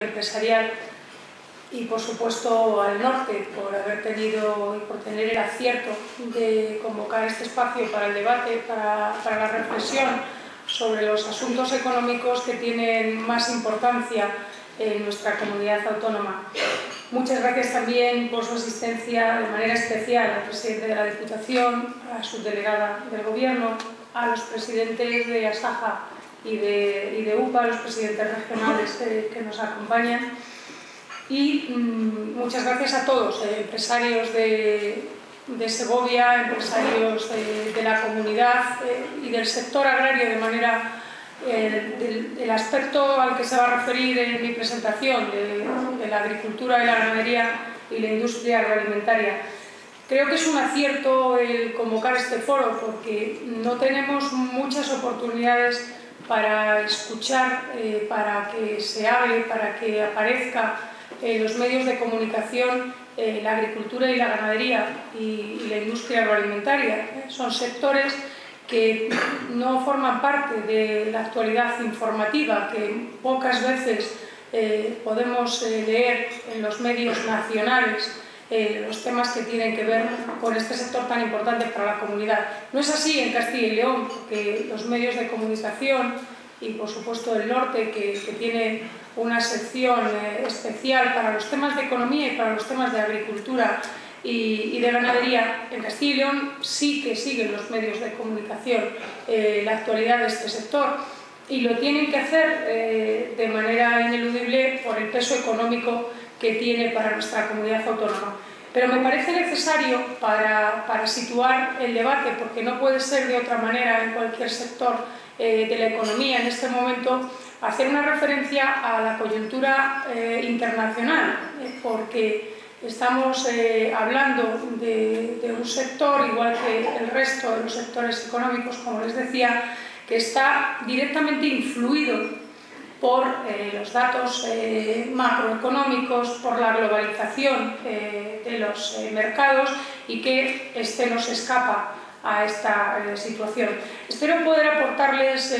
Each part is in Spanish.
empresarial y, por supuesto, al norte por haber tenido y por tener el acierto de convocar este espacio para el debate, para la reflexión sobre los asuntos económicos que tienen más importancia en nuestra comunidad autónoma. Muchas gracias también por su asistencia de manera especial al presidente de la Diputación, a la subdelegada del Gobierno, a los presidentes de Asaja y de UPA, a los presidentes regionales que nos acompañan. Y muchas gracias a todos, empresarios de Segovia, empresarios de la comunidad y del sector agrario de manera del aspecto al que se va a referir en mi presentación, de la agricultura y la ganadería y la industria agroalimentaria. Creo que es un acierto el convocar este foro porque no tenemos muchas oportunidades para escuchar, para que se hable, para que aparezca en los medios de comunicación la agricultura y la ganadería y la industria agroalimentaria. Son sectores que no forman parte de la actualidad informativa, que pocas veces podemos leer en los medios nacionales los temas que tienen que ver con este sector tan importante para la comunidad. No es así en Castilla y León, porque los medios de comunicación y, por supuesto, el norte, que tiene una sección especial para los temas de economía y para los temas de agricultura y de ganadería, en Castilla y León sí que siguen los medios de comunicación la actualidad de este sector y lo tienen que hacer de manera ineludible por el peso económico que tiene para nuestra comunidad autónoma. Pero me parece necesario para situar el debate, porque no puede ser de otra manera en cualquier sector de la economía en este momento, hacer una referencia a la coyuntura internacional, porque estamos hablando de un sector, igual que el resto de los sectores económicos, como les decía, que está directamente influido por los datos macroeconómicos, por la globalización de los mercados y que este nos escapa a esta situación. Espero poder aportarles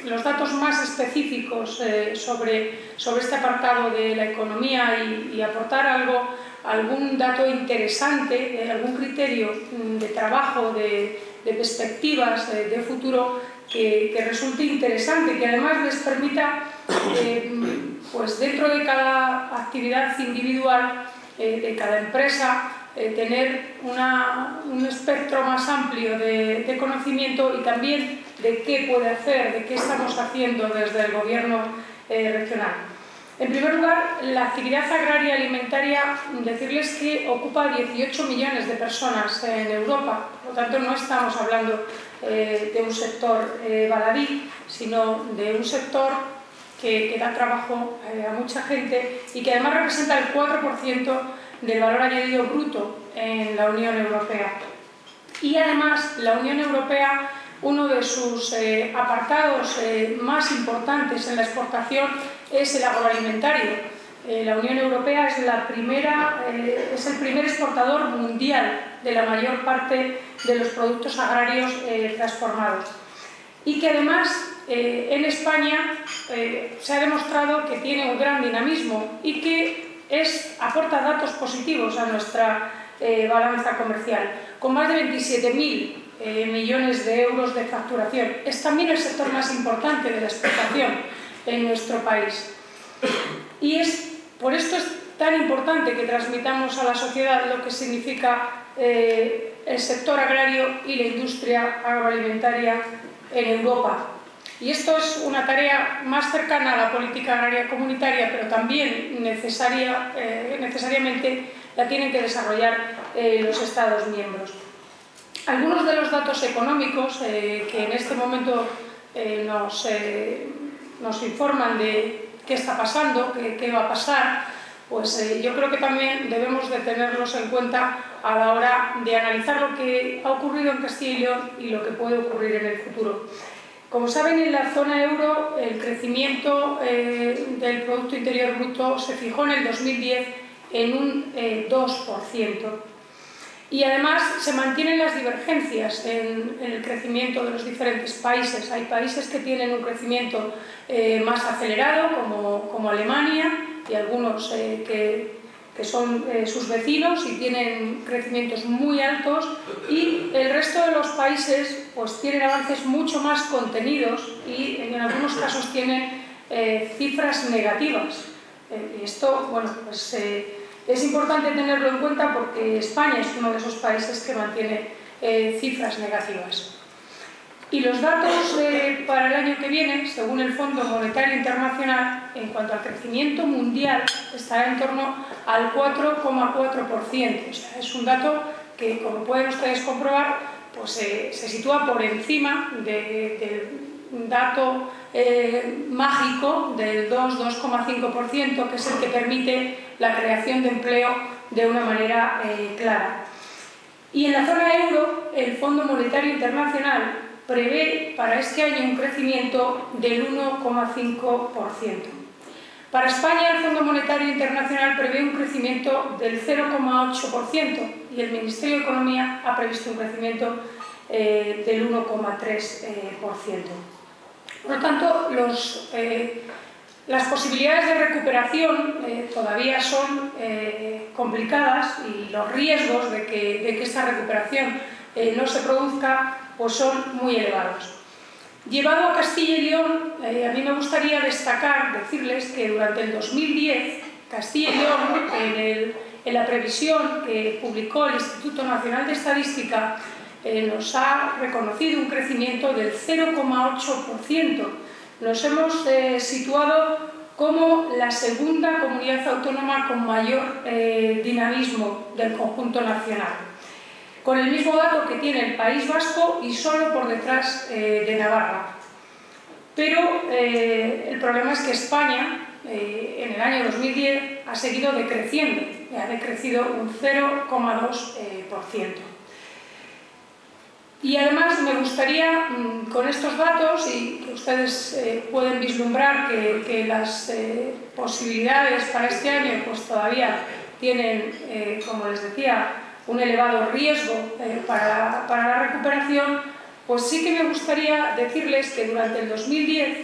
los datos más específicos sobre este apartado de la economía y aportar algún dato interesante, algún criterio de trabajo, de perspectivas de futuro que resulte interesante y que además les permita, pues dentro de cada actividad individual, de cada empresa, tener un espectro más amplio de conocimiento y también de qué puede hacer, de qué estamos haciendo desde el Gobierno regional. En primer lugar, la actividad agraria alimentaria, decirles que ocupa 18 millones de personas en Europa, por lo tanto no estamos hablando de un sector baladí, sino de un sector que da trabajo a mucha gente y que además representa el 4% del valor añadido bruto en la Unión Europea. Y además la Unión Europea, uno de sus apartados más importantes en la exportación es el agroalimentario. La Unión Europea es el primer exportador mundial de la mayor parte de los productos agrarios transformados. Y que además en España se ha demostrado que tiene un gran dinamismo y que aporta datos positivos a nuestra balanza comercial, con más de 27.000 millones de euros de facturación. Es también el sector más importante de la exportación en nuestro país. Y por esto es tan importante que transmitamos a la sociedad lo que significa el sector agrario y la industria agroalimentaria en Europa. Y esto es una tarea más cercana a la política agraria comunitaria, pero también necesariamente la tienen que desarrollar los Estados miembros. Algunos de los datos económicos que en este momento nos informan de qué está pasando, qué va a pasar, pues yo creo que también debemos de tenerlos en cuenta a la hora de analizar lo que ha ocurrido en Castilla y León y lo que puede ocurrir en el futuro. Como saben, en la zona euro el crecimiento del Producto Interior Bruto se fijó en el 2010 en un 2%. Y además se mantienen las divergencias en el crecimiento de los diferentes países. Hay países que tienen un crecimiento más acelerado, como Alemania, y algunos que son sus vecinos y tienen crecimientos muy altos, y el resto de los países pues tienen avances mucho más contenidos y en algunos casos tienen cifras negativas. Y esto, bueno, pues es importante tenerlo en cuenta porque España es uno de esos países que mantiene cifras negativas. Y los datos para el año que viene, según el Fondo Monetario Internacional, en cuanto al crecimiento mundial, estará en torno al 4,4%. O sea, es un dato que, como pueden ustedes comprobar, pues, se sitúa por encima del dato mágico del 2,5%, que es el que permite la creación de empleo de una manera clara. Y en la zona euro, el Fondo Monetario Internacional prevé para este año un crecimiento del 1,5%. Para España, el Fondo Monetario Internacional prevé un crecimiento del 0,8% y el Ministerio de Economía ha previsto un crecimiento del 1,3%. Por lo tanto, las posibilidades de recuperación todavía son complicadas y los riesgos de que esta recuperación no se produzca pues son muy elevados. Llevado a Castilla y León, a mí me gustaría decirles que durante el 2010 Castilla y León, en la previsión que publicó el Instituto Nacional de Estadística, nos ha reconocido un crecimiento del 0,8%. Nos hemos situado como la segunda comunidad autónoma con mayor dinamismo del conjunto nacional, con el mismo dato que tiene el País Vasco y solo por detrás de Navarra. Pero el problema es que España, en el año 2010, ha seguido decreciendo, ha decrecido un 0,2%. Y además me gustaría, con estos datos, y que ustedes pueden vislumbrar que las posibilidades para este año pues todavía tienen, como les decía, un elevado riesgo para la recuperación, pues sí que me gustaría decirles que durante el 2010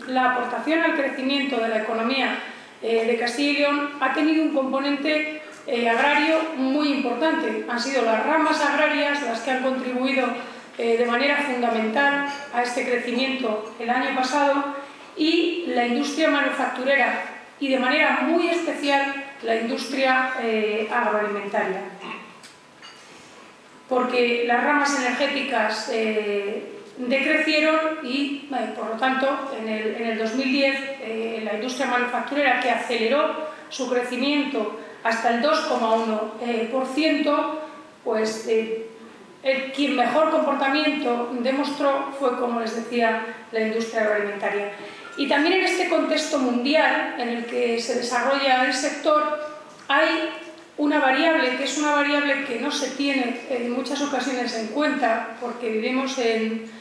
la aportación al crecimiento de la economía de Castilla y León ha tenido un componente agrario muy importante. Han sido las ramas agrarias las que han contribuido de manera fundamental a este crecimiento el año pasado, y la industria manufacturera y de manera muy especial la industria agroalimentaria. Porque las ramas energéticas decrecieron y, por lo tanto, en el 2010 la industria manufacturera, que aceleró su crecimiento hasta el 2,1%, pues quien mejor comportamiento demostró fue, como les decía, la industria agroalimentaria. Y también en este contexto mundial en el que se desarrolla el sector, hay una variable que es una variable que no se tiene en muchas ocasiones en cuenta, porque vivimos en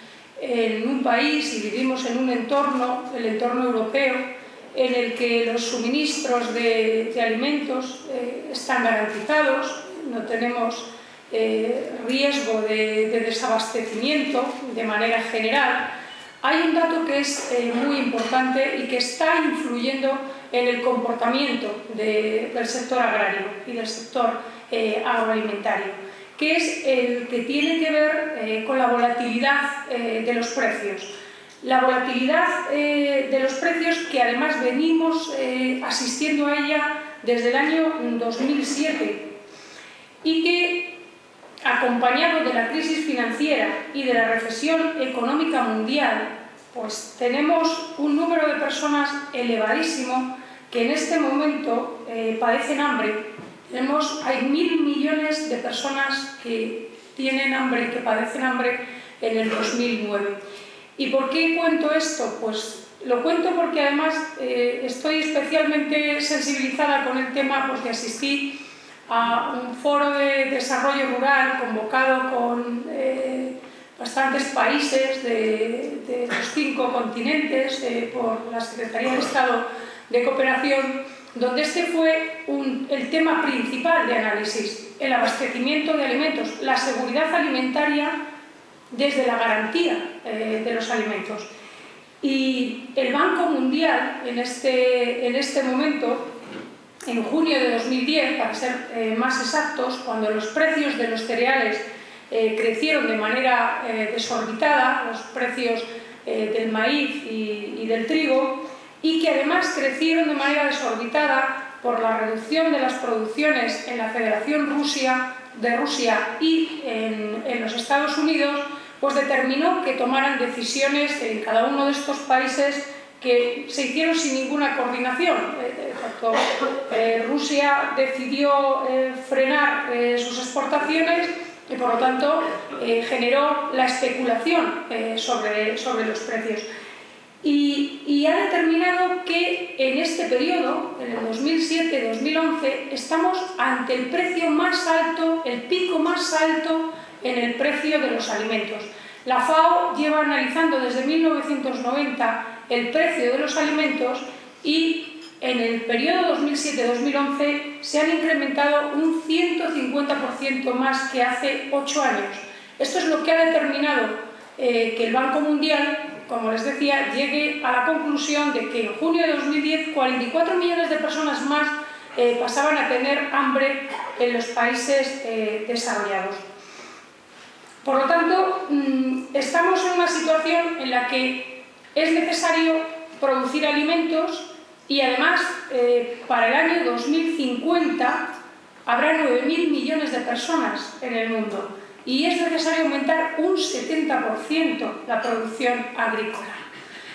un país y vivimos en un entorno, el entorno europeo, en el que los suministros de alimentos están garantizados, no tenemos riesgo de desabastecimiento de manera general. Hay un dato que es muy importante y que está influyendo en el comportamiento del sector agrario y del sector agroalimentario, que es el que tiene que ver con la volatilidad de los precios. La volatilidad de los precios, que además venimos asistiendo a ella desde el año 2007 y que, acompañado de la crisis financiera y de la recesión económica mundial, pues tenemos un número de personas elevadísimo que en este momento padecen hambre. Hay 1.000 millones de personas que tienen hambre, que padecen hambre en el 2009. ¿Y por qué cuento esto? Pues lo cuento porque además estoy especialmente sensibilizada con el tema, porque asistí a un foro de desarrollo rural convocado con bastantes países de los 5 continentes por la Secretaría de Estado de Cooperación, donde este fue el tema principal de análisis, el abastecimiento de alimentos, la seguridad alimentaria desde la garantía de los alimentos. Y el Banco Mundial, en este momento, en junio de 2010, para ser más exactos, cuando los precios de los cereales crecieron de manera desorbitada, los precios del maíz y del trigo, y que además crecieron de manera desorbitada por la reducción de las producciones en la Federación de Rusia y en los Estados Unidos, pues determinó que tomaran decisiones en cada uno de estos países que se hicieron sin ninguna coordinación. Rusia decidió frenar sus exportaciones y, por lo tanto, generó la especulación sobre los precios. Y ha determinado que en este periodo, en el 2007-2011, estamos ante el precio más alto, el pico más alto en el precio de los alimentos. La FAO lleva analizando desde 1990 el precio de los alimentos y en el periodo 2007-2011 se han incrementado un 150% más que hace 8 años. Esto es lo que ha determinado que el Banco Mundial, como les decía, llegue a la conclusión de que en junio de 2010 44 millones de personas más pasaban a tener hambre en los países desarrollados. Por lo tanto, estamos en una situación en la que es necesario producir alimentos y además para el año 2050 habrá 9.000 millones de personas en el mundo y es necesario aumentar un 70% la producción agrícola.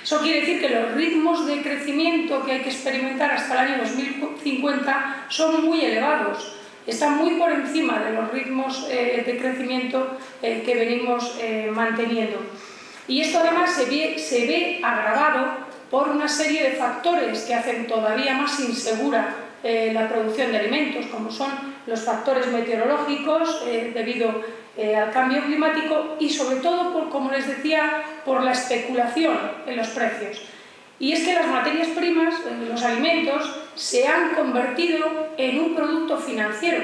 Eso quiere decir que los ritmos de crecimiento que hay que experimentar hasta el año 2050 son muy elevados. Están muy por encima de los ritmos de crecimiento que venimos manteniendo. Y esto además se ve agravado por una serie de factores que hacen todavía más insegura la producción de alimentos, como son los factores meteorológicos debido al cambio climático y sobre todo, como les decía, por la especulación en los precios. Y es que las materias primas, los alimentos, se han convertido en un producto financiero.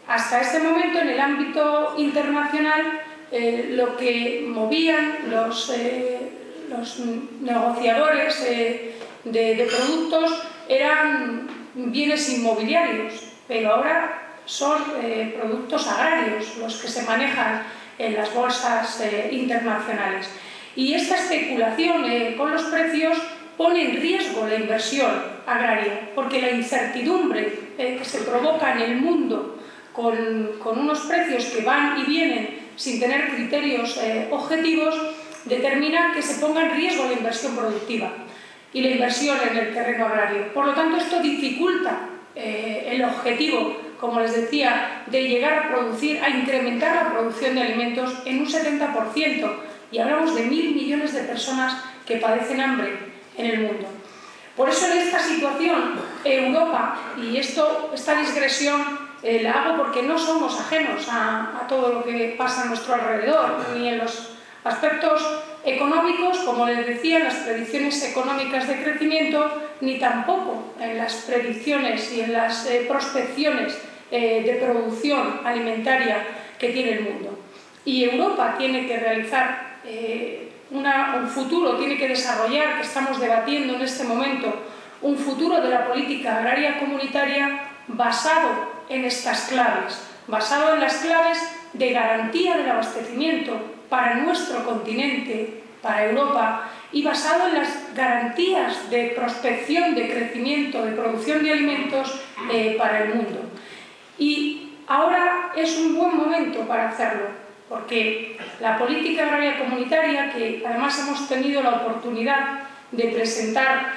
Hasta este momento, en el ámbito internacional, lo que movían los negociadores de productos eran bienes inmobiliarios, pero ahora son productos agrarios los que se manejan en las bolsas internacionales. Y esta especulación con los precios pone en riesgo la inversión agraria, porque la incertidumbre que se provoca en el mundo con unos precios que van y vienen sin tener criterios objetivos, determina que se ponga en riesgo la inversión productiva y la inversión en el terreno agrario. Por lo tanto, esto dificulta el objetivo, como les decía, de llegar a producir, a incrementar la producción de alimentos en un 70%. Y hablamos de 1.000 millones de personas que padecen hambre en el mundo. Por eso en esta situación, Europa, y esta digresión la hago porque no somos ajenos a todo lo que pasa a nuestro alrededor, ni en los aspectos económicos, como les decía, en las predicciones económicas de crecimiento, ni tampoco en las predicciones y en las prospecciones de producción alimentaria que tiene el mundo. Y Europa tiene que realizar un futuro, tiene que desarrollar, que estamos debatiendo en este momento, un futuro de la política agraria comunitaria basado en estas claves, basado en las claves de garantía del abastecimiento para nuestro continente, para Europa, y basado en las garantías de prospección, de crecimiento, de producción de alimentos para el mundo. Y ahora es un buen momento para hacerlo, porque la política agraria comunitaria, que además hemos tenido la oportunidad de presentar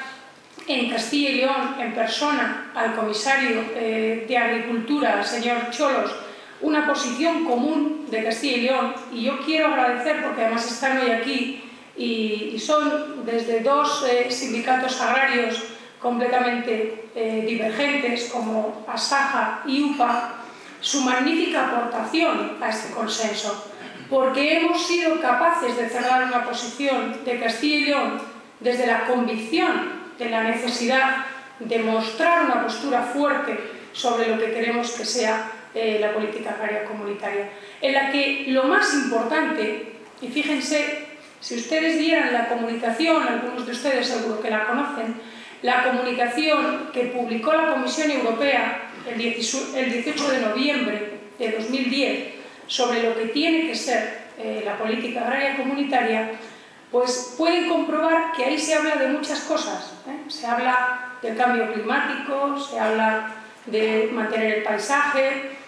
en Castilla y León en persona al comisario de Agricultura, al señor Cholos, una posición común de Castilla y León, y yo quiero agradecer, porque además están hoy aquí y son desde dos sindicatos agrarios completamente divergentes como Asaja y UPA, su magnífica aportación a este consenso, porque hemos sido capaces de cerrar una posición de Castilla y León desde la convicción de la necesidad demostrar una postura fuerte sobre lo que queremos que sea la política agraria comunitaria, en la que lo más importante, y fíjense, si ustedes vieran la comunicación, algunos de ustedes seguro que la conocen, la comunicación que publicó la Comisión Europea el 18 de noviembre de 2010 sobre lo que tiene que ser la política agraria comunitaria, pues pueden comprobar que ahí se habla de muchas cosas, Se habla del cambio climático, se habla de mantener el paisaje,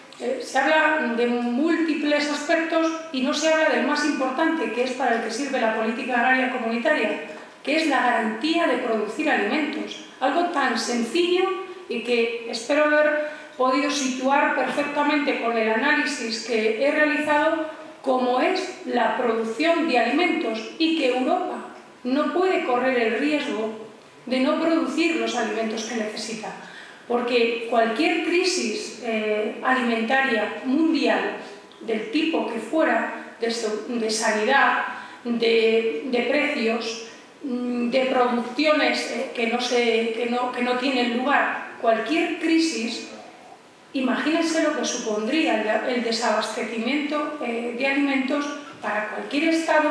se habla de múltiples aspectos y no se habla del más importante, que es para el que sirve la política agraria comunitaria, que es la garantía de producir alimentos. Algo tan sencillo y que espero haber podido situar perfectamente con el análisis que he realizado, como es la producción de alimentos, y que Europa no puede correr el riesgo de no producir los alimentos que necesita. Porque cualquier crisis alimentaria mundial, del tipo que fuera, de sanidad, de precios, de producciones que no tienen lugar, cualquier crisis, imagínense lo que supondría el desabastecimiento de alimentos para cualquier estado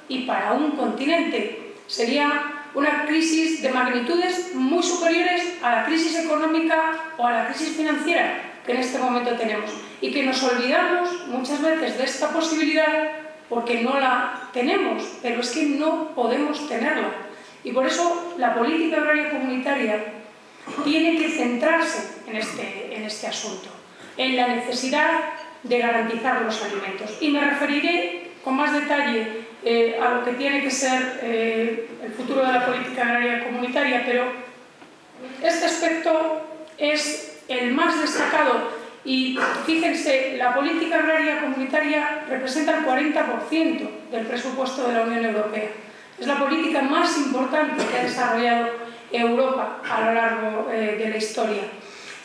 y para un continente. Sería una crisis de magnitudes muy superiores a la crisis económica o a la crisis financiera que en este momento tenemos, y que nos olvidamos muchas veces de esta posibilidad porque no la tenemos, pero es que no podemos tenerla. Y por eso la política agraria comunitaria tiene que centrarse en este asunto, en la necesidad de garantizar los alimentos. Y me referiré con más detalle a lo que tiene que ser el futuro de la política agraria comunitaria, pero este aspecto es el más destacado. Y fíjense, la política agraria comunitaria representa el 40% del presupuesto de la Unión Europea. Es la política más importante que ha desarrollado Europa a lo largo de la historia.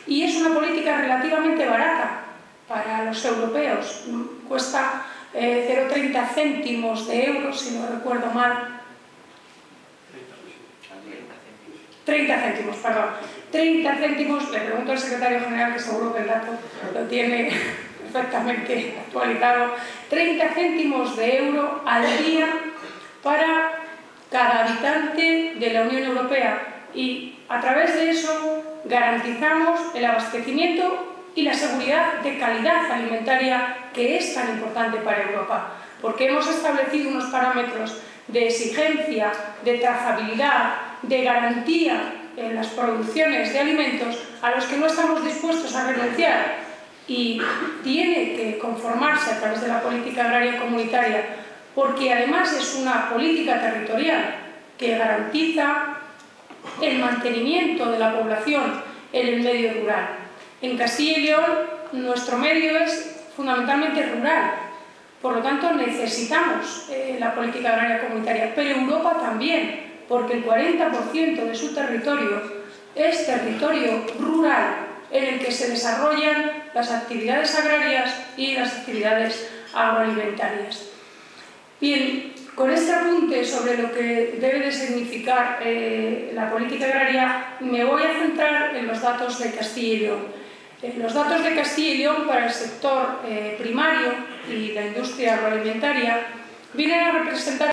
Y es una política relativamente barata para los europeos. Cuesta 0,30 céntimos de euros, si no recuerdo mal. 30 céntimos, perdón. 30 céntimos, le pregunto al secretario general, que seguro que el dato lo tiene perfectamente actualizado, 30 céntimos de euro al día para cada habitante de la Unión Europea, y a través de eso garantizamos el abastecimiento y la seguridad de calidad alimentaria, que es tan importante para Europa, porque hemos establecido unos parámetros de exigencia, de trazabilidad, de garantía en las producciones de alimentos a los que no estamos dispuestos a renunciar, y tiene que conformarse a través de la política agraria comunitaria, porque además es una política territorial que garantiza el mantenimiento de la población en el medio rural. En Castilla y León nuestro medio es fundamentalmente rural, por lo tanto necesitamos la política agraria comunitaria, pero Europa también, porque el 40% de su territorio es territorio rural, en el que se desarrollan las actividades agrarias y las actividades agroalimentarias. Bien, con este apunte sobre lo que debe de significar la política agraria, me voy a centrar en los datos de Castilla y León. Los datos de Castilla y León para el sector primario y la industria agroalimentaria vienen a representar